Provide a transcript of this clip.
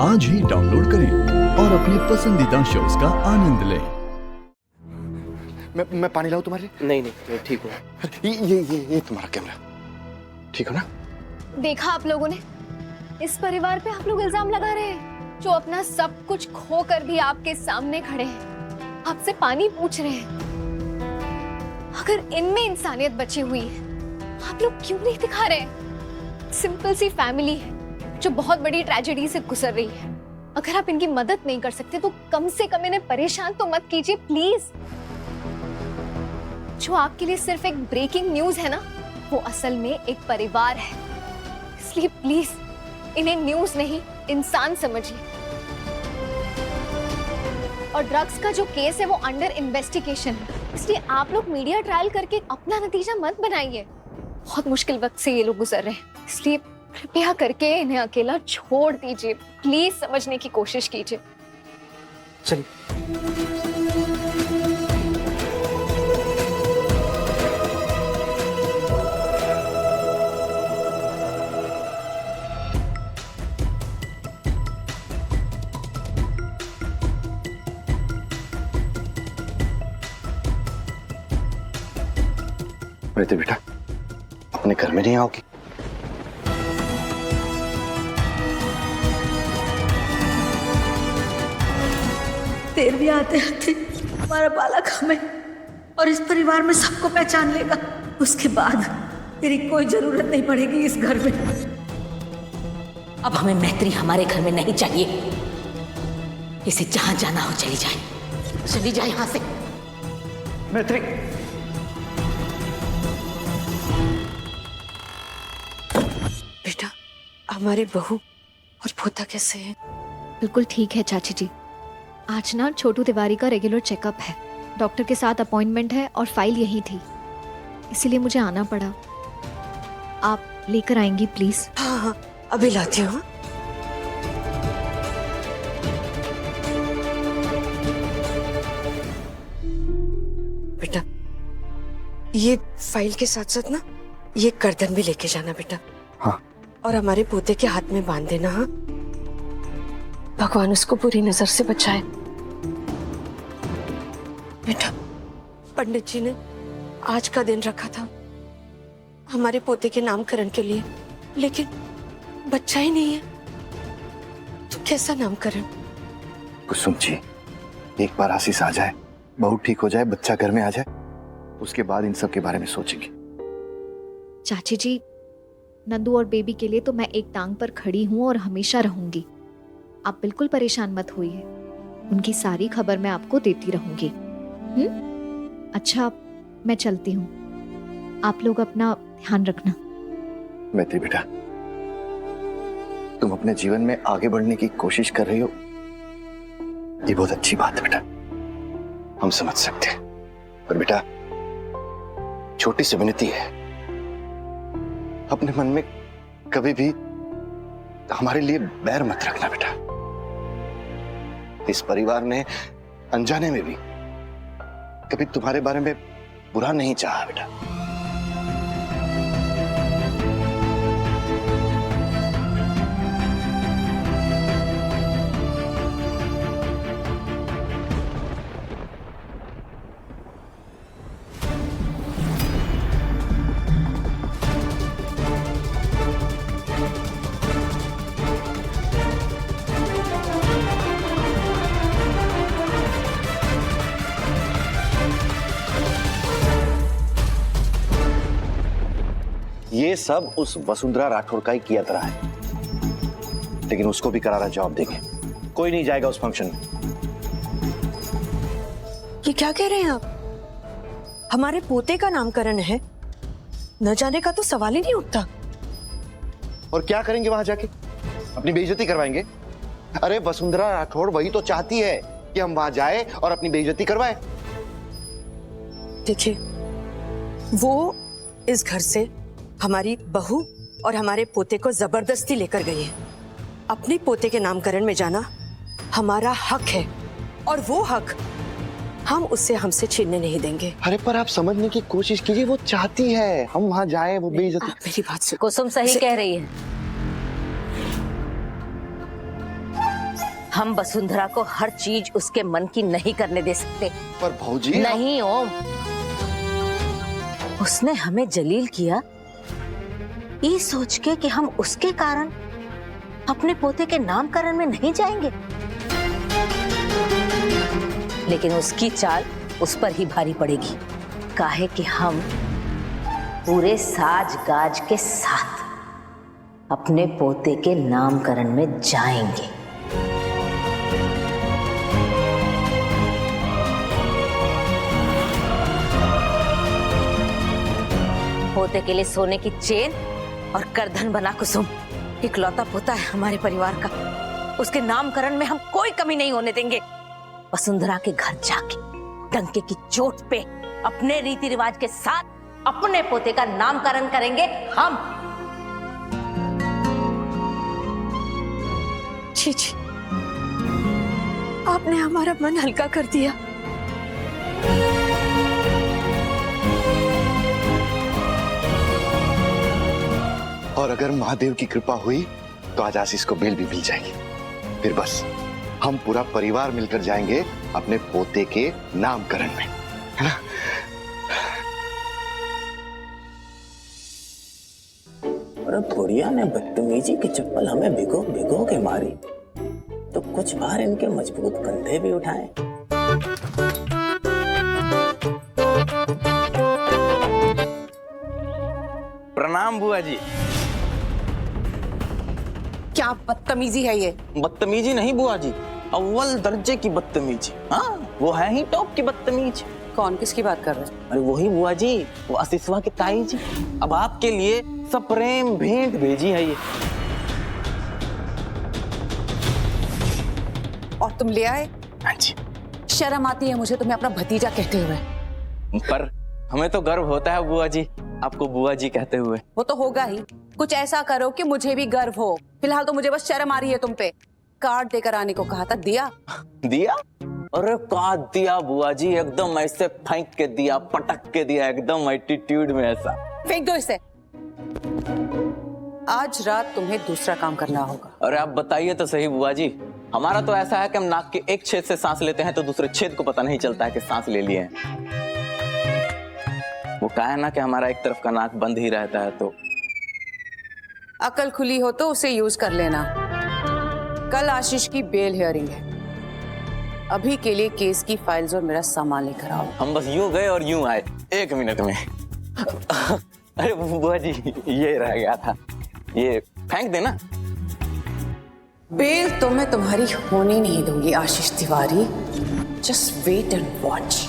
आज ही डाउनलोड करें और अपने पसंदीदा शोज का आनंद लें। मैं पानी लाऊं तुम्हारे लिए? नहीं मैं ठीक हूँ। ये तुम्हारा कैमरा ठीक हो ना? देखा आप लोगों ने, इस परिवार पे आप लोग इल्जाम लगा रहे हैं, जो अपना सब कुछ खो कर भी आपके सामने खड़े हैं, आपसे पानी पूछ रहे हैं। अगर इनमें इंसानियत बची हुई है, आप लोग क्यों नहीं दिखा रहे? सिंपल सी फैमिली है जो बहुत बड़ी ट्रेजेडी से गुजर रही है। अगर आप इनकी मदद नहीं कर सकते तो कम से कम इन्हें परेशान तो मत कीजिए प्लीज। जो आपके लिए सिर्फ एक ब्रेकिंग न्यूज है ना, वो असल में एक परिवार है। इसलिए प्लीज इन्हें न्यूज नहीं, इंसान समझिए। और ड्रग्स का जो केस है वो अंडर इन्वेस्टिगेशन है, इसलिए आप लोग मीडिया ट्रायल करके अपना नतीजा मत बनाइए। बहुत मुश्किल वक्त से ये लोग गुजर रहे हैं, इसलिए कृपया करके इन्हें अकेला छोड़ दीजिए। प्लीज समझने की कोशिश कीजिए। चलिए। प्रीति बेटा, अपने घर में नहीं आओगी? देर भी आते आते हमारा बालक हमें और इस परिवार में सबको पहचान लेगा। उसके बाद तेरी कोई जरूरत नहीं पड़ेगी इस घर में। अब हमें मैत्री हमारे घर में नहीं चाहिए। इसे जहां जाना हो चली जाए, चली जाए यहां से। मैत्री, बेटा, हमारी बहू और पोता कैसे हैं? बिल्कुल ठीक है चाची जी। आज ना छोटू तिवारी का रेगुलर चेकअप है, डॉक्टर के साथ अपॉइंटमेंट है और फाइल यही थी, इसीलिए मुझे आना पड़ा। आप लेकर आएंगी प्लीज? हाँ, अभी लाती हूँ। बेटा, ये फाइल के साथ साथ ना ये कर्दन भी लेके जाना बेटा। हाँ। और हमारे पोते के हाथ में बांध देना। हाँ, भगवान उसको बुरी नजर से बचाए। बेटा, पंडित जी ने आज का दिन रखा था हमारे पोते के नामकरण के लिए, लेकिन बच्चा ही नहीं है, तो कैसा नामकरण? कुसुम जी, एक बार आशीष आ जाए, बहू ठीक हो जाए, बच्चा घर में आ जाए, उसके बाद इन सब के बारे में सोचेंगे। चाची जी, नंदू और बेबी के लिए तो मैं एक टांग पर खड़ी हूँ और हमेशा रहूंगी। आप बिल्कुल परेशान मत होइए, उनकी सारी खबर मैं आपको देती रहूंगी। अच्छा, मैं चलती हूँ, आप लोग अपना ध्यान रखना। मैत्री बेटा, तुम अपने जीवन में आगे बढ़ने की कोशिश कर रही हो, ये बहुत अच्छी बात है बेटा, हम समझ सकते हैं। पर बेटा, छोटी सी विनती है, अपने मन में कभी भी हमारे लिए बैर मत रखना बेटा। इस परिवार ने अनजाने में भी कभी तुम्हारे बारे में बुरा नहीं चाहा बेटा। ये सब उस वसुंधरा राठौर का ही किया तरह है, लेकिन उसको भी करारा जवाब देंगे। कोई नहीं जाएगा उस फंक्शन में। ये क्या कह रहे हैं आप? हमारे पोते का नामकरण है, न जाने का तो सवाल ही नहीं उठता। और क्या करेंगे वहां जाके? अपनी बेइज्जती करवाएंगे? अरे वसुंधरा राठौर वही तो चाहती है कि हम वहां जाए और अपनी बेइज्जती करवाए। देखिए, वो इस घर से हमारी बहू और हमारे पोते को जबरदस्ती लेकर गई है। अपने पोते के नामकरण में जाना हमारा हक है, और वो हक हम उससे हमसे छीनने नहीं देंगे। अरे पर आप समझने की कोशिश कीजिए, वो चाहती है हम वहां जाएं, वो बेइज्जती। मेरी बात सुन। कुसुम सही कह रही है। हम वसुंधरा को हर चीज उसके मन की नहीं करने दे सकते। पर भौजी नहीं ओम, उसने हमें जलील किया ये सोच के कि हम उसके कारण अपने पोते के नामकरण में नहीं जाएंगे, लेकिन उसकी चाल उस पर ही भारी पड़ेगी। काहे कि हम पूरे साज गाज के साथ अपने पोते के नामकरण में जाएंगे। पोते के लिए सोने की चेन और करधन बना कुसुम इकलौता पोता है हमारे परिवार का। उसके नामकरण में हम कोई कमी नहीं होने देंगे। वसुंधरा के घर जाके डंके की चोट पे अपने रीति रिवाज के साथ अपने पोते का नामकरण करेंगे हम। जी जी, आपने हमारा मन हल्का कर दिया। और अगर महादेव की कृपा हुई तो आज आशीष को बेल भी मिल जाएगी। फिर बस हम पूरा परिवार मिलकर जाएंगे अपने पोते के नामकरण में, है ना? और बुढ़िया ने बदतमीजी की चप्पल हमें भिगो भिगो के मारी, तो कुछ बार इनके मजबूत कंधे भी उठाए। प्रणाम बुआ जी। क्या बदतमीजी है ये? बदतमीजी नहीं बुआ जी, अव्वल दर्जे की बदतमीजी। हाँ, वो है ही टॉप की बदतमीज। कौन, किसकी बात कर रहे हैं? अरे वही बुआ जी, वो आशीषवा की ताई जी। अब आपके लिए सब प्रेम भेंट भेजी है ये। और तुम ले आए? हाँ जी। शर्म आती है मुझे तुम्हें अपना भतीजा कहते हुए। पर हमें तो गर्व होता है बुआ जी, आपको बुआ जी कहते हुए। वो तो होगा ही। कुछ ऐसा करो कि मुझे भी गर्व हो। फिलहाल तो मुझे बस शर्म आ रही है तुम पे। कार्ड देकर आने को कहा था, दिया? दिया? अरे का दिया बुआ जी, एकदम ऐसे फेंक के दिया, पटक के दिया, एकदम एटीट्यूड में ऐसा। फेंक दो इसे। आज रात तुम्हें दूसरा काम करना होगा। अरे आप बताइए तो सही बुआ जी। हमारा तो ऐसा है कि हम नाक के एक छेद से सांस लेते हैं तो दूसरे छेद को पता नहीं चलता है कि सांस ले लिए हैं। वो कहा है ना कि हमारा एक तरफ का नाक बंद ही रहता है। तो अकल खुली हो तो उसे यूज कर लेना। कल आशीष की बेल हियरिंग है। अभी के लिए केस की फाइल्स और मेरा सामान लेकर आओ। हम बस यूं गए और यूं आए 1 मिनट में। अरे बुआ जी, ये रह गया था, ये फेंक देना। बेल तो मैं तुम्हारी होने नहीं दूंगी Ashish Tiwari. Just wait and watch.